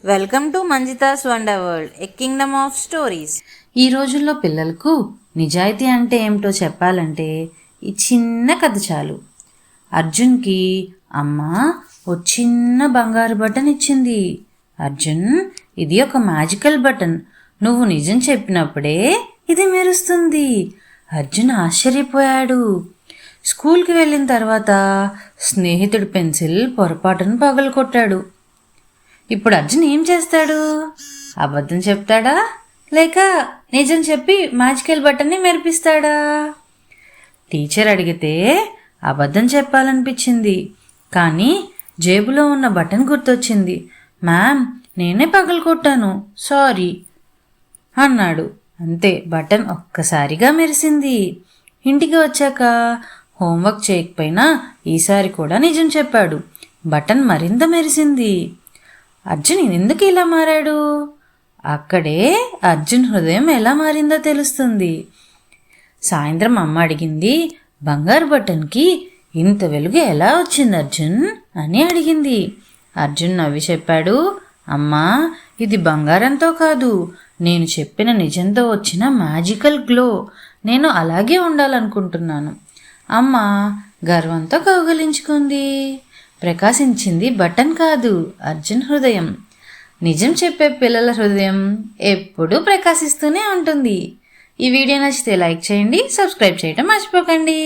Welcome to Manjitha's wonder world, a kingdom of stories. ఈ రోజుల్లో పిల్లలకు నిజాయితీ అంటే ఏమిటో చెప్పాలంటే ఈ చిన్న కథ చాలు. అర్జున్కి అమ్మ ఓ చిన్న బంగారు బటన్ ఇచ్చింది. అర్జున్, ఇది ఒక మ్యాజికల్ బటన్, నువ్వు నిజం చెప్పినప్పుడే ఇది మెరుస్తుంది. అర్జున్ ఆశ్చర్యపోయాడు. స్కూల్కి వెళ్ళిన తర్వాత స్నేహితుడి పెన్సిల్ పొరపాటును పగలగొట్టాడు. ఇప్పుడు అర్జున్ ఏం చేస్తాడు? అబద్ధం చెప్తాడా లేక నిజం చెప్పి మ్యాజికల్ బటన్ని మెరిపిస్తాడా? టీచర్ అడిగితే అబద్ధం చెప్పాలనిపించింది, కానీ జేబులో ఉన్న బటన్ గుర్తొచ్చింది. మ్యామ్, నేనే పగలగొట్టాను, సారీ అన్నాడు. అంతే, బటన్ ఒక్కసారిగా మెరిసింది. ఇంటికి వచ్చాక హోంవర్క్ చేయకపోయినా ఈసారి కూడా నిజం చెప్పాడు. బటన్ మరింత మెరిసింది. అర్జున్ ఎందుకు ఇలా మారాడు? అక్కడే అర్జున్ హృదయం ఎలా మారిందో తెలుస్తుంది. సాయంత్రం అమ్మ అడిగింది, బంగారు బటన్కి ఇంత వెలుగు ఎలా వచ్చింది అర్జున్ అని అడిగింది. అర్జున్ నవ్వి చెప్పాడు, అమ్మా, ఇది బంగారంతో కాదు, నేను చెప్పిన నిజంతో వచ్చిన మ్యాజికల్ గ్లో. నేను అలాగే ఉండాలనుకుంటున్నాను. అమ్మ గర్వంతో కౌగిలించుకుంది. ప్రకాశించింది బటన్ కాదు, అర్జున్ హృదయం. నిజం చెప్పే పిల్లల హృదయం ఎప్పుడూ ప్రకాశిస్తూనే ఉంటుంది. ఈ వీడియో నచ్చితే లైక్ చేయండి, సబ్స్క్రైబ్ చేయడం మర్చిపోకండి.